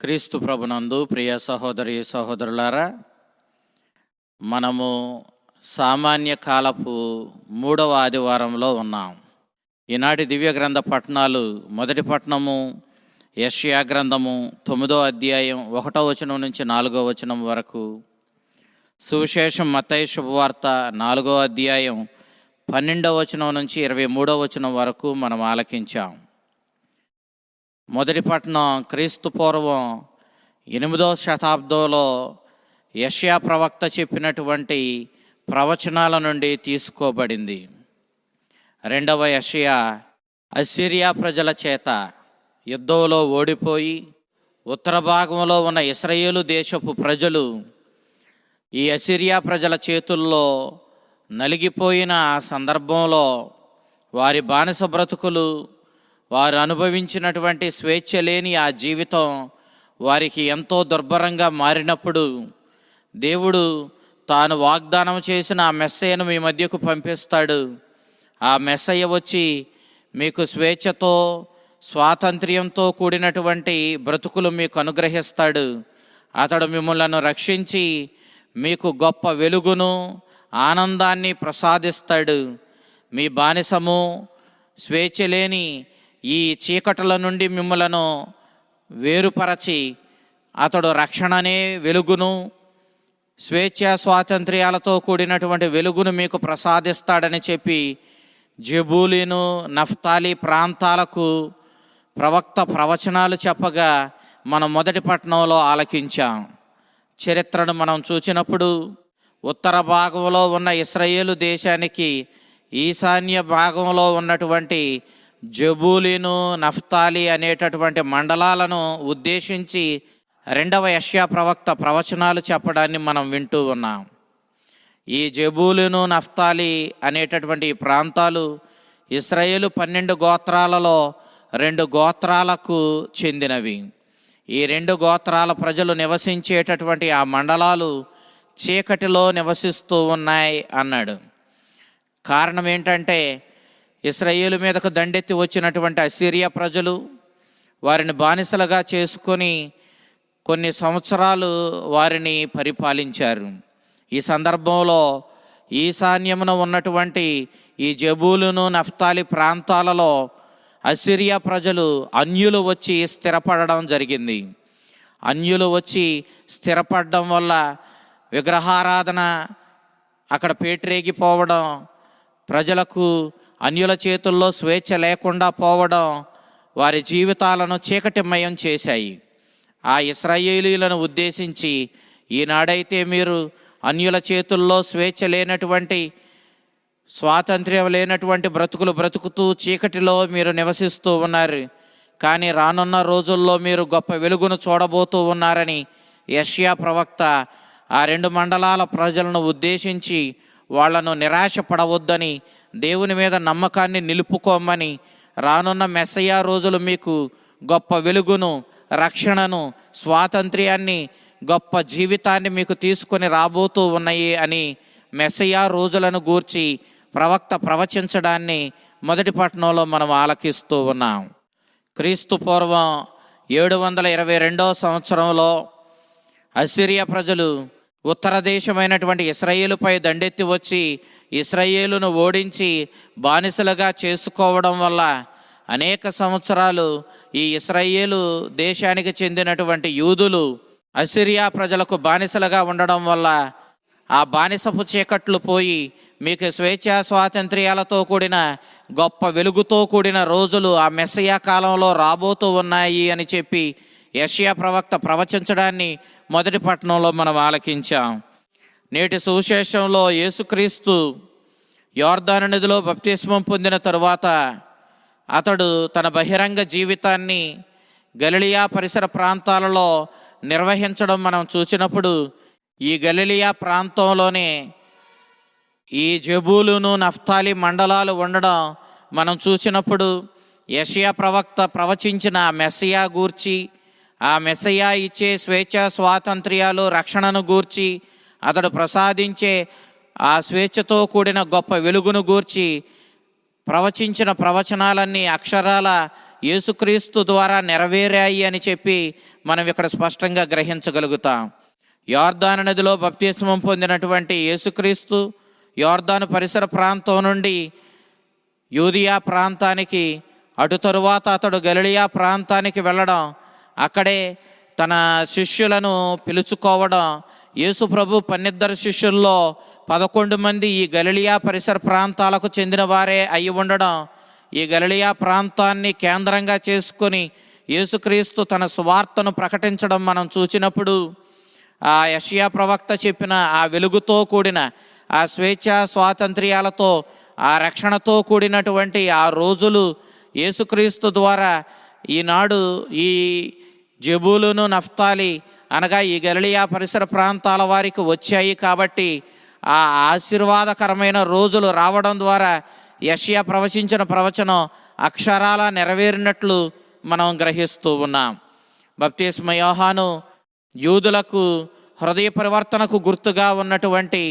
క్రీస్తు ప్రభునందు ప్రియ సహోదరి సహోదరులారా, మనము సామాన్య కాలపు 3వ ఆదివారంలో ఉన్నాం. ఈనాటి దివ్య గ్రంథ పఠనాలు మొదటి పట్టణము యెషయా గ్రంథము 9వ అధ్యాయం 1వ వచనం నుంచి 4వ వచనం వరకు, సువిశేషం మత్తయి శుభవార్త 4వ అధ్యాయం 12వ వచనం నుంచి 23వ వచనం వరకు మనం ఆలకించాం. మొదటి పట్టణం క్రీస్తు పూర్వం 8వ శతాబ్దంలో యెషయా ప్రవక్త చెప్పినటువంటి ప్రవచనాల నుండి తీసుకోబడింది. రెండవ యెషయా అసిరియా ప్రజల చేత యుద్ధంలో ఓడిపోయి ఉత్తర భాగంలో ఉన్న ఇశ్రాయేలు దేశపు ప్రజలు ఈ అసిరియా ప్రజల చేతుల్లో నలిగిపోయిన సందర్భంలో వారి బానిస బ్రతుకులు, వారు అనుభవించినటువంటి స్వేచ్ఛ లేని ఆ జీవితం వారికి ఎంతో దుర్భరంగా మారినప్పుడు, దేవుడు తాను వాగ్దానం చేసిన ఆ మెస్సయ్యను మీ మధ్యకు పంపిస్తాడు. ఆ మెస్సయ్య వచ్చి మీకు స్వేచ్ఛతో స్వాతంత్ర్యంతో కూడినటువంటి బ్రతుకులు మీకు అనుగ్రహిస్తాడు. అతడు మిమ్మల్ని రక్షించి మీకు గొప్ప వెలుగును ఆనందాన్ని ప్రసాదిస్తాడు. మీ బానిసము స్వేచ్ఛ లేని ఈ చీకటుల నుండి మిమ్మలను వేరుపరచి అతడు రక్షణనే వెలుగును, స్వేచ్ఛ స్వాతంత్ర్యాలతో కూడినటువంటి వెలుగును మీకు ప్రసాదిస్తాడని చెప్పి జెబూలూను నఫ్తాలి ప్రాంతాలకు ప్రవక్త ప్రవచనాలు చెప్పగా మనం మొదటి పట్టణంలో ఆలకించాం. చరిత్రను మనం చూసినప్పుడు ఉత్తర భాగంలో ఉన్న ఇశ్రాయేలు దేశానికి ఈశాన్య భాగంలో ఉన్నటువంటి జెబూలూను నఫ్తాలి అనేటటువంటి మండలాలను ఉద్దేశించి రెండవ యెషయా ప్రవక్త ప్రవచనాలు చెప్పడాన్ని మనం వింటూ ఉన్నాం. ఈ జెబూలూను నఫ్తాలి అనేటటువంటి ప్రాంతాలు ఇశ్రాయేలు 12 గోత్రాలలో 2 గోత్రాలకు చెందినవి. ఈ 2 గోత్రాల ప్రజలు నివసించేటటువంటి ఆ మండలాలు చీకటిలో నివసిస్తూ ఉన్నాయి అన్నాడు. కారణం ఏంటంటే, ఇశ్రాయేలు మీదకు దండెత్తి వచ్చినటువంటి అసిరియా ప్రజలు వారిని బానిసలుగా చేసుకొని కొన్ని సంవత్సరాలు వారిని పరిపాలించారు. ఈ సందర్భంలో ఈశాన్యమున ఉన్నటువంటి ఈ జెబూలూను నఫ్తాలి ప్రాంతాలలో అసిరియా ప్రజలు అన్యులు వచ్చి స్థిరపడడం జరిగింది. అన్యులు వచ్చి స్థిరపడడం వల్ల విగ్రహారాధన అక్కడ పేటరేగిపోవడం, ప్రజలకు అన్యుల చేతుల్లో స్వేచ్ఛ లేకుండా పోవడం వారి జీవితాలను చీకటిమయం చేశాయి. ఆ ఇశ్రాయేలీయులను ఉద్దేశించి, ఈనాడైతే మీరు అన్యుల చేతుల్లో స్వేచ్ఛ లేనటువంటి, స్వాతంత్ర్యం లేనటువంటి బ్రతుకులు బ్రతుకుతూ చీకటిలో మీరు నివసిస్తూ ఉన్నారు, కానీ రానున్న రోజుల్లో మీరు గొప్ప వెలుగును చూడబోతూ ఉన్నారని యెషయా ప్రవక్త ఆ 2 మండలాల ప్రజలను ఉద్దేశించి వాళ్లను నిరాశపడవద్దని, దేవుని మీద నమ్మకాన్ని నిలుపుకోమని, రానున్న మెస్సయ్య రోజులు మీకు గొప్ప వెలుగును, రక్షణను, స్వాతంత్ర్యాన్ని, గొప్ప జీవితాన్ని మీకు తీసుకొని రాబోతూ ఉన్నాయి అని మెస్సయ్య రోజులను గూర్చి ప్రవక్త ప్రవచించడాన్ని మొదటి పట్టణంలో మనం ఆలకిస్తూ ఉన్నాం. క్రీస్తు పూర్వం 722వ సంవత్సరంలో అసిరియా ప్రజలు ఉత్తర దేశమైనటువంటి ఇశ్రాయేలుపై దండెత్తి వచ్చి ఇశ్రాయేలును ఓడించి బానిసలుగా చేసుకోవడం వల్ల అనేక సంవత్సరాలు ఈ ఇశ్రాయేలు దేశానికి చెందినటువంటి యూదులు అసిరియా ప్రజలకు బానిసలుగా ఉండడం వల్ల ఆ బానిసపు చీకట్లు పోయి మీకు స్వేచ్ఛ స్వాతంత్ర్యాలతో కూడిన గొప్ప వెలుగుతో కూడిన రోజులు ఆ మెస్సయ్య కాలంలో రాబోతూ ఉన్నాయి అని చెప్పి యెషయా ప్రవక్త ప్రవచించడాన్ని మొదటి పట్టణంలో మనం ఆలకించాం. నేటి సువిశేషంలో యేసుక్రీస్తు యోర్దాను నదిలో బప్తిస్మం పొందిన తరువాత అతడు తన బహిరంగ జీవితాన్ని గలిలయ పరిసర ప్రాంతాలలో నిర్వహించడం మనం చూసినప్పుడు, ఈ గలిలయ ప్రాంతంలోనే ఈ జెబూలూను నఫ్తాలి మండలాలు ఉండడం మనం చూసినప్పుడు, యెషయా ప్రవక్త ప్రవచించిన మెస్సయ్య గూర్చి, ఆ మెస్సయ్య ఇచ్చే స్వేచ్ఛ స్వాతంత్ర్యాలు, రక్షణను గూర్చి, అతడు ప్రసాదించే ఆ స్వేచ్ఛతో కూడిన గొప్ప వెలుగును గూర్చి ప్రవచించిన ప్రవచనాలన్నీ అక్షరాల యేసుక్రీస్తు ద్వారా నెరవేరాయి అని చెప్పి మనం ఇక్కడ స్పష్టంగా గ్రహించగలుగుతాం. యోర్దాను నదిలో బప్తిస్మం పొందినటువంటి యేసుక్రీస్తు యోర్దాను పరిసర ప్రాంతం నుండి యూదియా ప్రాంతానికి, అటు తరువాత అతడు గలిలయ ప్రాంతానికి వెళ్ళడం, అక్కడే తన శిష్యులను పిలుచుకోవడం, యేసు ప్రభు 12 శిష్యుల్లో 11 మంది ఈ గలిలయ పరిసర ప్రాంతాలకు చెందిన వారే అయి ఉండడం, ఈ గలిలయ ప్రాంతాన్ని కేంద్రంగా చేసుకొని యేసుక్రీస్తు తన సువార్తను ప్రకటించడం మనం చూసినప్పుడు, ఆ యెషయా ప్రవక్త చెప్పిన ఆ వెలుగుతో కూడిన, ఆ స్వేచ్ఛ స్వాతంత్ర్యాలతో, ఆ రక్షణతో కూడినటువంటి ఆ రోజులు యేసుక్రీస్తు ద్వారా ఈనాడు ఈ జెబూలును నఫ్తాలి అనగా ఈ గలిలయ పరిసర ప్రాంతాల వారికి వచ్చాయి. కాబట్టి ఆ ఆశీర్వాదకరమైన రోజులు రావడం ద్వారా యెషయా ప్రవచించిన ప్రవచనం అక్షరాల నెరవేరినట్లు మనం గ్రహిస్తూ ఉన్నాం. బప్తిస్మ యోహాను యూదులకు హృదయ పరివర్తనకు గుర్తుగా ఉన్నటువంటి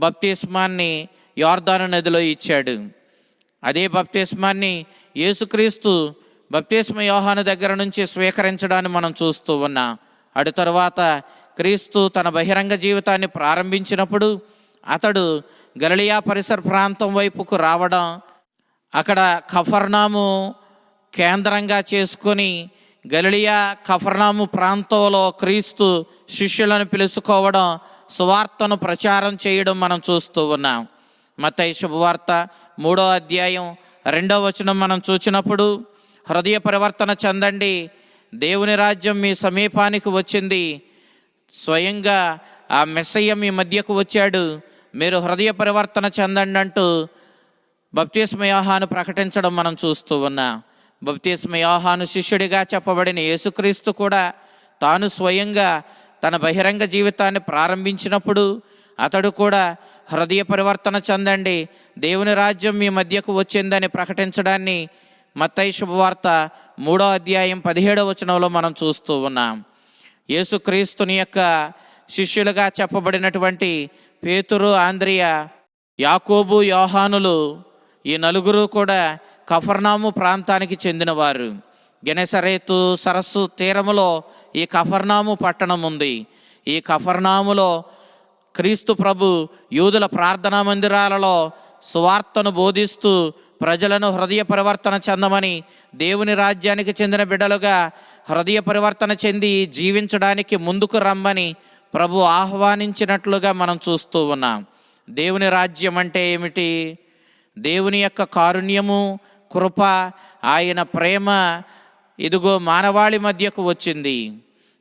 బప్తిస్మాన్ని యోర్దాను నదిలో ఇచ్చాడు. అదే బప్తిస్మాన్ని యేసుక్రీస్తు బప్తిస్మ యోహాను దగ్గర నుంచి స్వీకరించడాన్ని మనం చూస్తూ ఉన్నాం. అటు తరువాత క్రీస్తు తన బహిరంగ జీవితాన్ని ప్రారంభించినప్పుడు అతడు గలిలయ పరిసర ప్రాంతం వైపుకు రావడం, అక్కడ కఫర్నాము కేంద్రంగా చేసుకొని గలిలయ కఫర్నాము ప్రాంతంలో క్రీస్తు శిష్యులను పిలుచుకోవడం, సువార్తను ప్రచారం చేయడం మనం చూస్తూ ఉన్నాం. మత్తయి శుభవార్త 3వ అధ్యాయం 2వ వచనం మనం చూసినప్పుడు, హృదయ పరివర్తన చెందండి, దేవుని రాజ్యం మీ సమీపానికి వచ్చింది, స్వయంగా ఆ మెస్సయ్య మీ మధ్యకు వచ్చాడు, మీరు హృదయ పరివర్తన చెందండి అంటూ బప్తిస్మ యోహాను ప్రకటించడం మనం చూస్తూ ఉన్నాం. బప్తిస్మ యోహాను శిష్యుడిగా చెప్పబడిన యేసుక్రీస్తు కూడా తాను స్వయంగా తన బహిరంగ జీవితాన్ని ప్రారంభించినప్పుడు అతడు కూడా హృదయ పరివర్తన చెందండి, దేవుని రాజ్యం మీ మధ్యకు వచ్చిందని ప్రకటించడాన్ని మత్తయి శుభవార్త 3వ అధ్యాయం 17వ వచనంలో మనం చూస్తూ ఉన్నాం. యేసుక్రీస్తుని యొక్క శిష్యులుగా చెప్పబడినటువంటి పేతురు, ఆంద్రియ, యాకోబు, యోహానులు ఈ నలుగురు కూడా కఫర్నాము ప్రాంతానికి చెందినవారు. గెనెసరేతు సరస్సు తీరములో ఈ కఫర్నాము పట్టణం ఉంది. ఈ కఫర్నాములో క్రీస్తు ప్రభు యూదుల ప్రార్థనా మందిరాలలో సువార్తను బోధిస్తూ ప్రజలను హృదయ పరివర్తన చెందమని, దేవుని రాజ్యానికి చెందిన బిడ్డలుగా హృదయ పరివర్తన చెంది జీవించడానికి ముందుకు రమ్మని ప్రభు ఆహ్వానించినట్లుగా మనం చూస్తూ ఉన్నాం. దేవుని రాజ్యం అంటే ఏమిటి? దేవుని యొక్క కారుణ్యము, కృప, ఆయన ప్రేమ ఇదిగో మానవాళి మధ్యకు వచ్చింది.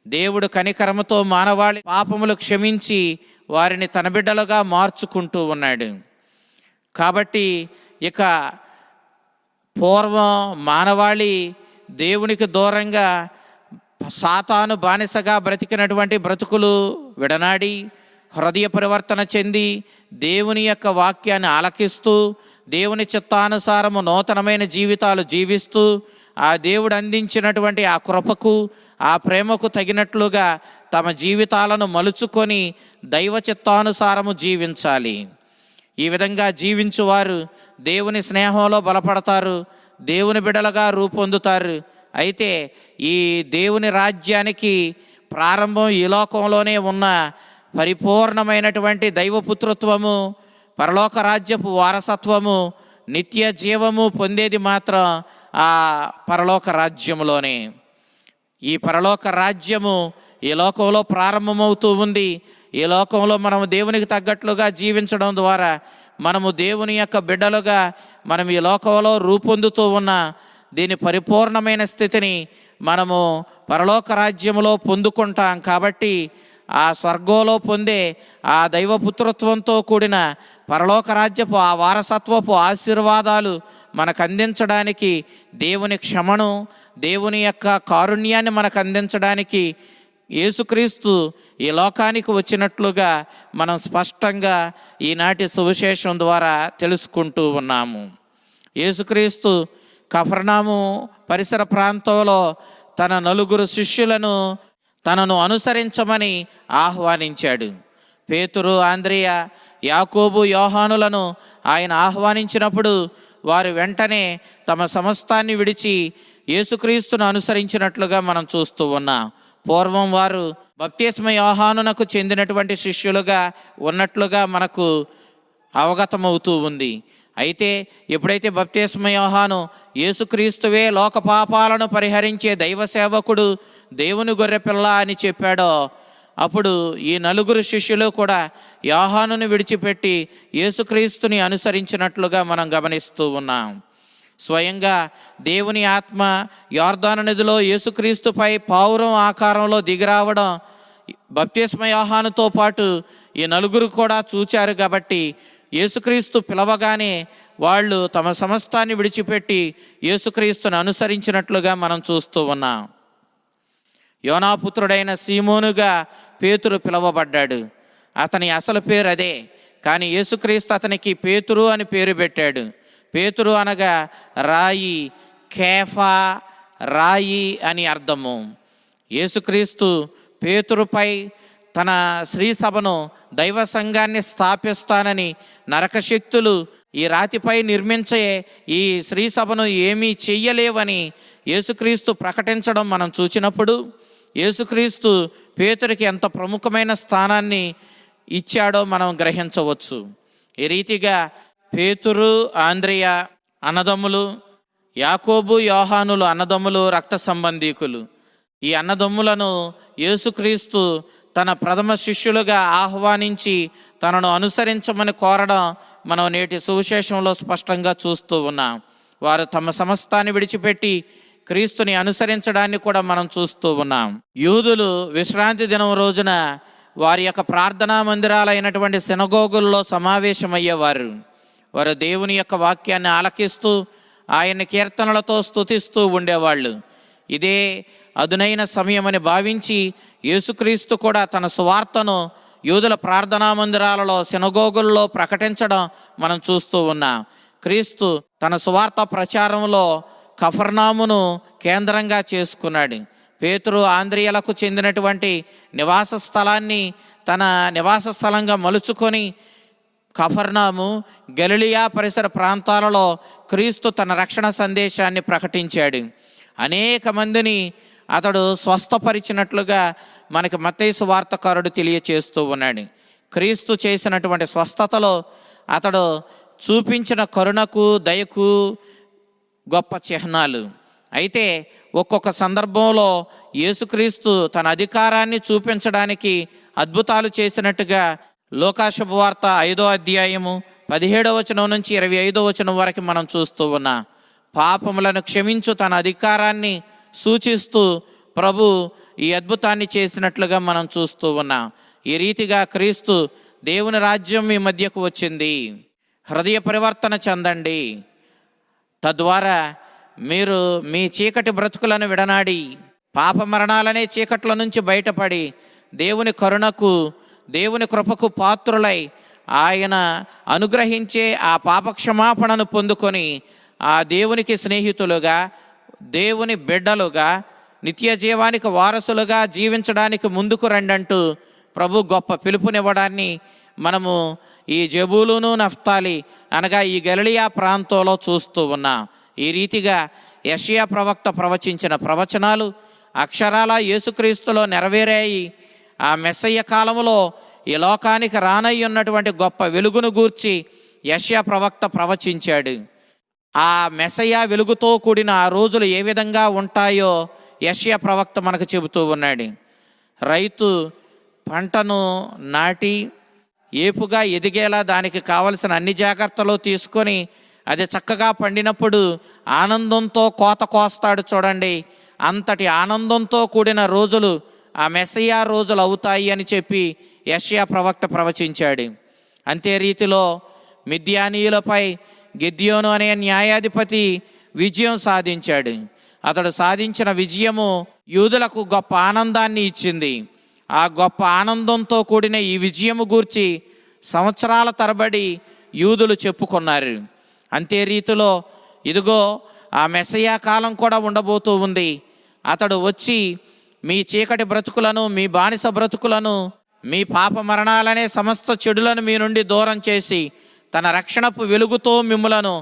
దేవుడు కనికరముతో మానవాళి పాపములు క్షమించి వారిని తన బిడ్డలుగా మార్చుకుంటూ ఉన్నాడు. కాబట్టి ఇక పూర్వం మానవాళి దేవునికి దూరంగా సాతాను బానిసగా బ్రతికినటువంటి బ్రతుకులు విడనాడి హృదయ పరివర్తన చెంది దేవుని యొక్క వాక్యాన్ని ఆలకిస్తూ దేవుని చిత్తానుసారము నూతనమైన జీవితాలు జీవిస్తూ ఆ దేవుడు అందించినటువంటి ఆ కృపకు, ఆ ప్రేమకు తగినట్లుగా తమ జీవితాలను మలుచుకొని దైవ చిత్తానుసారము జీవించాలి. ఈ విధంగా జీవించువారు దేవుని స్నేహంలో బలపడతారు, దేవుని బిడ్డలుగా రూపొందుతారు. అయితే ఈ దేవుని రాజ్యానికి ప్రారంభం ఈ లోకంలోనే ఉన్న పరిపూర్ణమైనటువంటి దైవపుత్రత్వము, పరలోక రాజ్యపు వారసత్వము, నిత్య జీవము పొందేది మాత్రం ఆ పరలోక రాజ్యములోనే. ఈ పరలోక రాజ్యము ఈ లోకంలో ప్రారంభమవుతూ ఉంది. ఈ లోకంలో మనము దేవునికి తగ్గట్లుగా జీవించడం ద్వారా మనము దేవుని యొక్క బిడ్డలుగా మనం ఈ లోకంలో రూపొందుతూ ఉన్న దీని పరిపూర్ణమైన స్థితిని మనము పరలోక రాజ్యములో పొందుకుంటాం. కాబట్టి ఆ స్వర్గంలో పొందే ఆ దైవపుత్రత్వంతో కూడిన పరలోక రాజ్యపు ఆ వారసత్వపు ఆశీర్వాదాలు మనకు అందించడానికి, దేవుని క్షమను, దేవుని యొక్క కారుణ్యాన్ని మనకు అందించడానికి యేసుక్రీస్తు ఈ లోకానికి వచ్చినట్లుగా మనం స్పష్టంగా ఈనాటి సువిశేషం ద్వారా తెలుసుకుంటూ ఉన్నాము. యేసుక్రీస్తు కఫర్నాము పరిసర ప్రాంతంలో తన 9 శిష్యులను తనను అనుసరించమని ఆహ్వానించాడు. పేతురు, ఆంద్రియ, యాకోబు, యోహానులను ఆయన ఆహ్వానించినప్పుడు వారు వెంటనే తమ సమస్తాన్ని విడిచి యేసుక్రీస్తును అనుసరించినట్లుగా మనం చూస్తూ ఉన్నాం. పూర్వం వారు బప్తిస్మ యోహానునకు చెందినటువంటి శిష్యులుగా ఉన్నట్లుగా మనకు అవగతమవుతూ ఉంది. అయితే ఎప్పుడైతే బప్తిస్మ యోహాను యేసుక్రీస్తువే లోక పాపాలను పరిహరించే దైవ సేవకుడు, దేవుని గొర్రెపిల్ల అని చెప్పాడో, అప్పుడు ఈ నలుగురు శిష్యులు కూడా యోహానుని విడిచిపెట్టి యేసుక్రీస్తుని అనుసరించినట్లుగా మనం గమనిస్తూ ఉన్నాం. స్వయంగా దేవుని ఆత్మ యోర్దాను నదిలో యేసుక్రీస్తుపై పావురం ఆకారంలో దిగిరావడం బప్తిస్మ యోహానుతో పాటు ఈ నలుగురు కూడా చూచారు. కాబట్టి యేసుక్రీస్తు పిలవగానే వాళ్ళు తమ సమస్తాన్ని విడిచిపెట్టి యేసుక్రీస్తును అనుసరించినట్లుగా మనం చూస్తూ ఉన్నాం. యోనాపుత్రుడైన సీమోనుగా పేతురు పిలువబడ్డాడు. అతని అసలు పేరు అదే, కానీ యేసుక్రీస్తు అతనికి పేతురు అని పేరు పెట్టాడు. పేతురు అనగా రాయి, కేఫా రాయి అని అర్థము. యేసుక్రీస్తు పేతురుపై తన శ్రీసభను, దైవ సంఘాన్ని స్థాపిస్తానని నరకశక్తులు ఈ రాతిపై నిర్మించే ఈ శ్రీసభను ఏమీ చెయ్యలేవని యేసుక్రీస్తు ప్రకటించడం మనం చూచినప్పుడు యేసుక్రీస్తు పేతురికి ఎంత ప్రముఖమైన స్థానాన్ని ఇచ్చాడో మనం గ్రహించవచ్చు. ఈ రీతిగా పేతురు, ఆంద్రియ అన్నదమ్ములు, యాకోబు, యోహానులు అన్నదమ్ములు, రక్త సంబంధీకులు. ఈ అన్నదమ్ములను యేసుక్రీస్తు తన ప్రథమ శిష్యులుగా ఆహ్వానించి తనను అనుసరించమని కోరడం మనం నేటి సువిశేషంలో స్పష్టంగా చూస్తూ ఉన్నాం. వారు తమ సమస్తాన్ని విడిచిపెట్టి క్రీస్తుని అనుసరించడాన్ని కూడా మనం చూస్తూ ఉన్నాం. యూదులు విశ్రాంతి దినం రోజున వారి యొక్క ప్రార్థనా మందిరాలైనటువంటి సినగోగుల్లో సమావేశమయ్యేవారు. వారు దేవుని యొక్క వాక్యాన్ని ఆలకిస్తూ ఆయన్ని కీర్తనలతో స్తుతిస్తూ ఉండేవాళ్ళు. ఇదే అదునైన సమయమని భావించి యేసుక్రీస్తు కూడా తన సువార్తను యూదుల ప్రార్థనా మందిరాలలో, సినగోగుల్లో ప్రకటించడం మనం చూస్తూ ఉన్నాం. క్రీస్తు తన సువార్త ప్రచారంలో కఫర్నామును కేంద్రంగా చేసుకున్నాడు. పేతురు, ఆంద్రియలకు చెందినటువంటి నివాస స్థలాన్ని తన నివాస స్థలంగా మలుచుకొని కఫర్నాము, గలిలియా పరిసర ప్రాంతాలలో క్రీస్తు తన రక్షణ సందేశాన్ని ప్రకటించాడు. అనేక మందిని అతడు స్వస్థపరిచినట్లుగా మనకి మత్తయి సువార్తకారుడు తెలియచేస్తూ ఉన్నాడు. క్రీస్తు చేసినటువంటి స్వస్థతలో అతడు చూపించిన కరుణకు, దయకు గొప్ప చిహ్నాలు. అయితే ఒక్కొక్క సందర్భంలో యేసుక్రీస్తు తన అధికారాన్ని చూపించడానికి అద్భుతాలు చేసినట్టుగా లోకాశుభవార్త 5వ అధ్యాయము 17వ వచనం నుంచి 25వ వచనం వరకు మనం చూస్తూ ఉన్నాం. పాపములను క్షమించు తన అధికారాన్ని సూచిస్తూ ప్రభు ఈ అద్భుతాన్ని చేసినట్లుగా మనం చూస్తూ ఉన్నాం. ఈ రీతిగా క్రీస్తు దేవుని రాజ్యం మీ మధ్యకు వచ్చింది, హృదయ పరివర్తన చెందండి, తద్వారా మీరు మీ చీకటి బ్రతుకులను విడనాడి పాప మరణాలనే చీకట్ల నుంచి బయటపడి దేవుని కరుణకు, దేవుని కృపకు పాత్రులై ఆయన అనుగ్రహించే ఆ పాపక్షమాపణను పొందుకొని ఆ దేవునికి స్నేహితులుగా, దేవుని బిడ్డలుగా, నిత్య జీవానికి వారసులుగా జీవించడానికి ముందుకు రండంటూ ప్రభు గొప్ప పిలుపునివ్వడాన్ని మనము ఈ జెబూలూను, నఫ్తాలి అనగా ఈ గలిలియా ప్రాంతంలో చూస్తూ ఉన్నాం. ఈ రీతిగా యెషయా ప్రవక్త ప్రవచించిన ప్రవచనాలు అక్షరాల యేసుక్రీస్తులో నెరవేరాయి. ఆ మెస్సయ్య కాలంలో ఈ లోకానికి రానయ్యి ఉన్నటువంటి గొప్ప వెలుగును గూర్చి యెషయా ప్రవక్త ప్రవచించాడు. ఆ మెస్సయ్య వెలుగుతో కూడిన ఆ రోజులు ఏ విధంగా ఉంటాయో యెషయా ప్రవక్త మనకు చెబుతూ ఉన్నాడు. రైతు పంటను నాటి ఏపుగా ఎదిగేలా దానికి కావలసిన అన్ని జాగ్రత్తలు తీసుకొని అది చక్కగా పండినప్పుడు ఆనందంతో కోత కోస్తాడు చూడండి. అంతటి ఆనందంతో కూడిన రోజులు ఆ మెస్సయ్య రోజులు అవుతాయి అని చెప్పి యెషయా ప్రవక్త ప్రవచించాడు. అంతే రీతిలో మిద్యానీయులపై గిద్యోను అనే న్యాయాధిపతి విజయం సాధించాడు. అతడు సాధించిన విజయము యూదులకు గొప్ప ఆనందాన్ని ఇచ్చింది. ఆ గొప్ప ఆనందంతో కూడిన ఈ విజయము గూర్చి సంవత్సరాల తరబడి యూదులు చెప్పుకున్నారు. అంతే రీతిలో ఇదిగో ఆ మెస్సయ్య కాలం కూడా ఉండబోతూ ఉంది. అతడు వచ్చి మీ చీకటి బ్రతుకులను, మీ బానిస బ్రతుకులను, మీ పాప మరణాలనే సమస్త చెడులను మీ నుండి దూరం చేసి తన రక్షణపు వెలుగుతో మిమ్ములను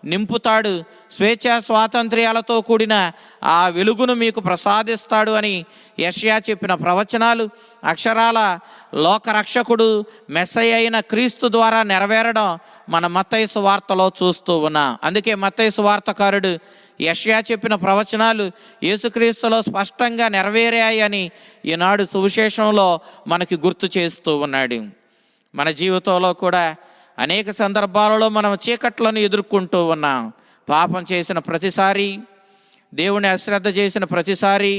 నింపుతాడు, స్వేచ్ఛా స్వాతంత్ర్యాలతో కూడిన ఆ వెలుగును మీకు ప్రసాదిస్తాడు అని యెషయా చెప్పిన ప్రవచనాలు అక్షరాల లోకరక్షకుడు మెస్సయ్య అయిన క్రీస్తు ద్వారా నెరవేరడం మన మత్తయి సువార్తలో చూస్తూ ఉన్నాం. అందుకే మత్తయి సువార్తకారుడు యెషయా చెప్పిన ప్రవచనాలు యేసుక్రీస్తులో స్పష్టంగా నెరవేరాయని ఈనాడు సువిశేషంలో మనకి గుర్తు చేస్తూ ఉన్నాడు. మన జీవితంలో కూడా అనేక సందర్భాలలో మనం చీకట్లను ఎదుర్కొంటూ ఉన్నాం. పాపం చేసిన ప్రతిసారి, దేవుని అశ్రద్ధ చేసిన ప్రతిసారి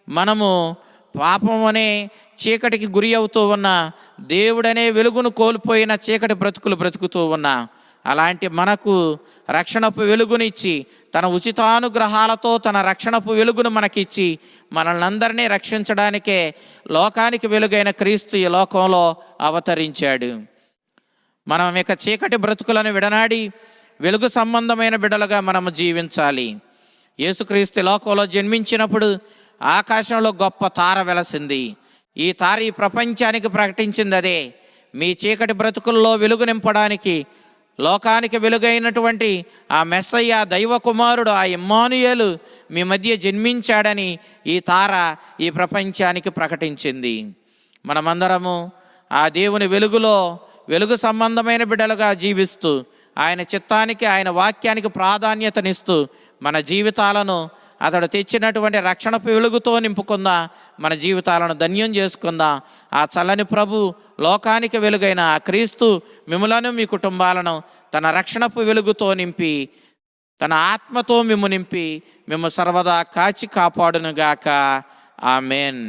మనము పాపం అనే చీకటికి గురి అవుతూ ఉన్నా, దేవుడనే వెలుగును కోల్పోయిన చీకటి బ్రతుకులు బ్రతుకుతూ ఉన్నా. అలాంటి మనకు రక్షణపు వెలుగునిచ్చి తన ఉచితానుగ్రహాలతో తన రక్షణపు వెలుగును మనకిచ్చి మనల్ని అందరినీ రక్షించడానికే లోకానికి వెలుగైన క్రీస్తు ఈ లోకంలో అవతరించాడు. మనం ఇక చీకటి బ్రతుకులను విడనాడి వెలుగు సంబంధమైన బిడ్డలుగా మనము జీవించాలి. యేసుక్రీస్తు లోకంలో జన్మించినప్పుడు ఆకాశంలో గొప్ప తార వెలసింది. ఈ తార ఈ ప్రపంచానికి ప్రకటించింది అదే, మీ చీకటి బ్రతుకుల్లో వెలుగు నింపడానికి లోకానికి వెలుగైనటువంటి ఆ మెస్సయ్య దైవ కుమారుడు ఆ ఇమ్మానుయేలు మీ మధ్య జన్మించాడని ఈ తార ఈ ప్రపంచానికి ప్రకటించింది. మనమందరము ఆ దేవుని వెలుగులో వెలుగు సంబంధమైన బిడ్డలుగా జీవిస్తూ ఆయన చిత్తానికి ఆయన వాక్యానికి ప్రాధాన్యతనిస్తూ మన జీవితాలను అతడు తెచ్చినటువంటి రక్షణపు వెలుగుతో నింపుకుందాం. మన జీవితాలను ధన్యం చేసుకుందాం. ఆ చల్లని ప్రభు లోకానికి వెలుగైన ఆ క్రీస్తు మిమ్ములను మీ కుటుంబాలను తన రక్షణపు వెలుగుతో నింపి తన ఆత్మతో మిమ్ము నింపి మిమ్ము సర్వదా కాచి కాపాడునుగాక. ఆమేన్.